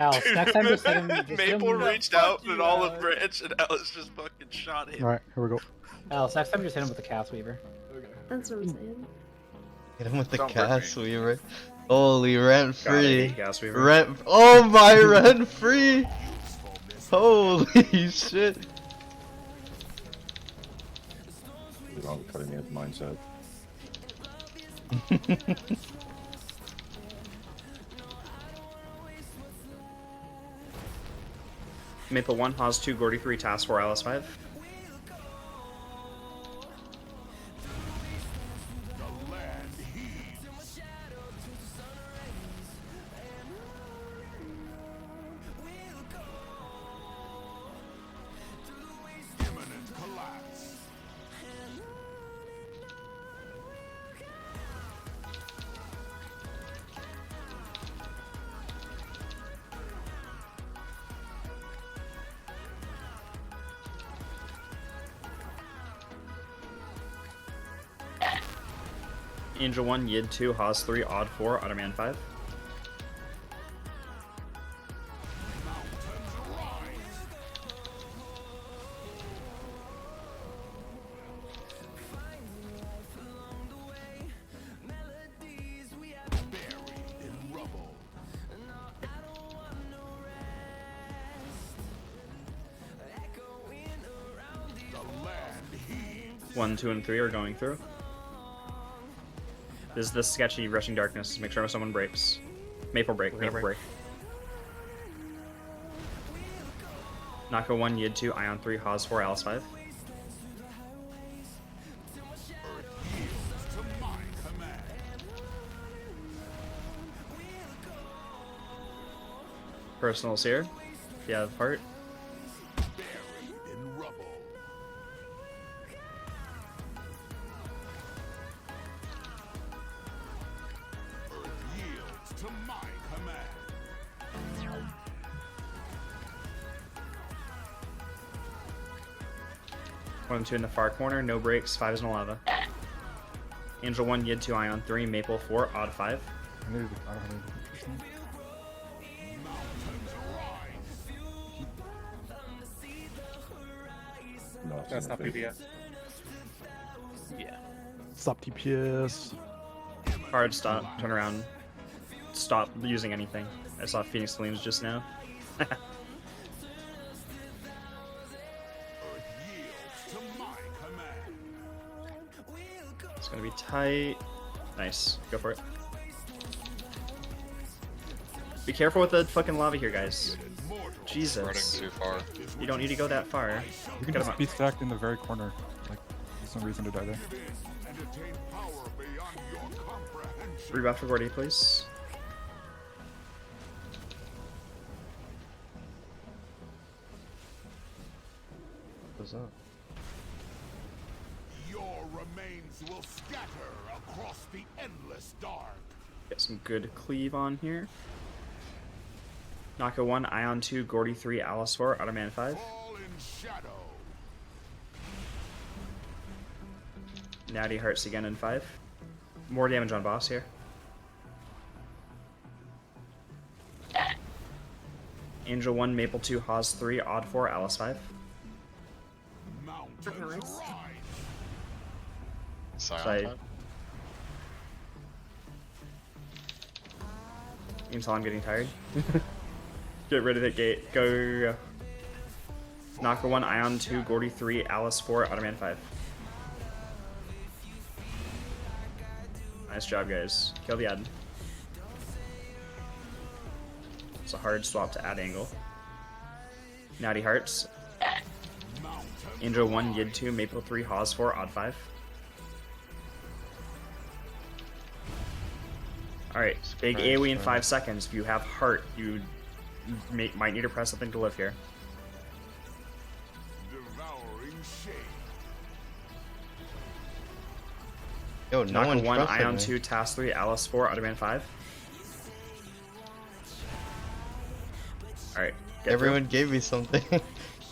Alice, next time just hit him. Just Maple hit him. reached out with an olive branch and Alice just fucking shot him. Alright, here we go. Alice, next time just hit him with the Chaos Weaver. Okay. That's what I'm saying. Hit him with the Don't break Chaos Weaver. Holy rent God, I hate free. Gas Weaver. Rent. Oh my rent free. Holy shit. He's on cutting edge mindset. Maple 1, Haas 2, Gordy 3, Task 4, Alice 5. Angel 1, Yid 2, Haas 3, Odd 4, Otterman 5. One, 2, and 3 are going through. This is the sketchy Rushing Darkness. Make sure someone breaks. Maple break, Maple break. Naka 1, Yid 2, Ion 3, Haas 4, Alice 5. Personals here, if you have heart. One and 2 in the far corner, no breaks, 5 is in lava. Angel 1, Yid 2, Ion 3, Maple 4, Odd 5. I don't have any. No, That's not PBS. Yeah. Stop TPS. Hard stop, turn around, stop using anything. I saw Phoenix Gleams just now. It's gonna be tight. Nice, go for it. Be careful with the fucking lava here, guys. Jesus. Running too far. You don't need to go that far. You can Get him just up. be stacked in the very corner. Like, there's no reason to die there. Rebuff for Gordy, please. What's up? Your remains will scatter across the endless dark. Get some good cleave on here. Naka 1, Ion 2, Gordy 3, Alice 4, Otterman 5. Fall in shadow. Natty Hearts again in 5. More damage on boss here. Angel 1, Maple 2, Haas 3, Odd 4, Alice 5. Mountains rise. Scion Side. type. You can tell I'm getting tired. Get rid of that gate. Go, go, go. Naka 1, Ion 2, Gordy 3, Alice 4, Otterman 5. Nice job, guys. Kill the ad. It's a hard swap to add angle. Natty Hearts. Angel 1, Yid 2, Maple 3, Haas 4, Odd 5. Alright, big AoE in 5 seconds. If you have heart, you might need to press something to live here. Devouring shade. Yo, no Naka one 1, trusted Ion me. 2, Task 3, Alice 4, Otterman 5. Alright, get Everyone gave me something.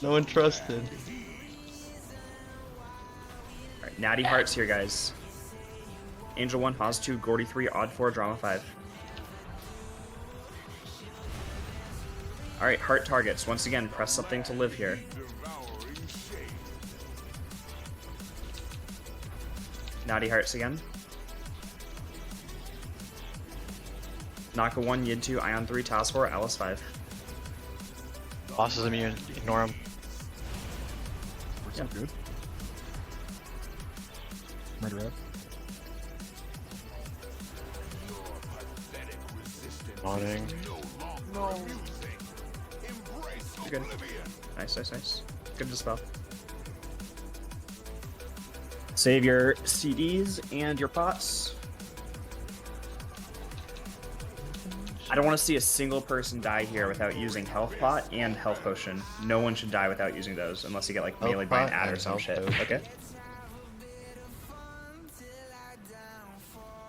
No one trusted. Alright, Natty Hearts here, guys. Angel 1, Haas 2, Gordy 3, Odd 4, Drama 5. Alright, heart targets. Once again, press something to live here. Naughty hearts again. Naka 1, Yid 2, Ion 3, Task 4, Alice 5. Boss is immune. Ignore him. Works out good. Murder out. Morning. You're good. Nice, nice, nice. Good dispel. Save your CDs and your pots. I don't want to see a single person die here without using health pot and health potion. No one should die without using those unless you get like Health melee by an pot ad or and some health shit. potion. Okay.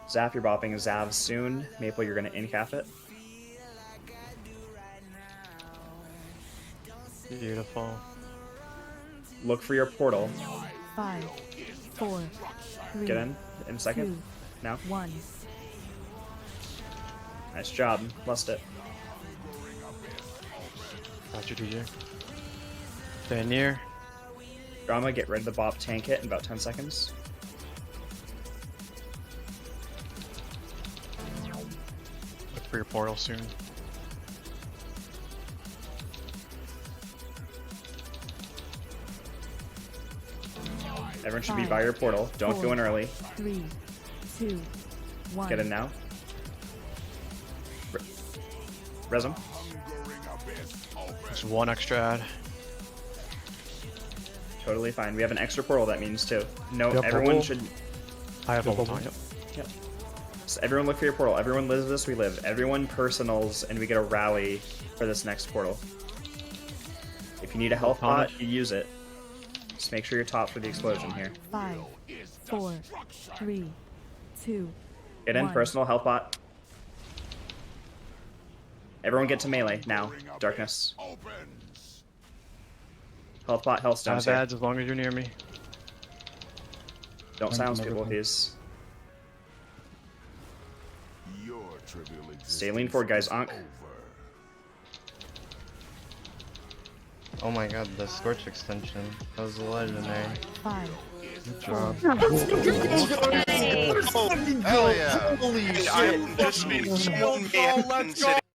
Zap, you're bopping Zav soon. Maple, you're gonna incap it. Beautiful. Look for your portal. 5, 4, 3, Get in a second. 2, Now. 1. Nice job. Lost it. Got you, DJ. Stay near. Drama, get rid of the bop, tank it in about 10 seconds. Look for your portal soon. Everyone should be by your portal. Don't go in early. 3, 2, 1. Get in now. Res him. There's one extra ad. Totally fine. We have an extra portal, that means too. No, Yep, everyone bubble. should. I have Bubble. bubble. Yep. So everyone look for your portal. Everyone lives this, we live. Everyone personals, and we get a rally for this next portal. If you need a health On pot, it. you use it. Just make sure you're top for the explosion here. 5, 4, 3, 2. Get in, 1. personal health pot. Everyone get to melee now. Darkness. Health pot, health I stones have here. ads as long as you're near me. Don't silence people, everything. please. Your trivial Stay lean forward, guys. Ankh. Oh my god, the Scorch extension. That was legendary. 5, Good job. Hell yeah! I'm just being so mad and sitting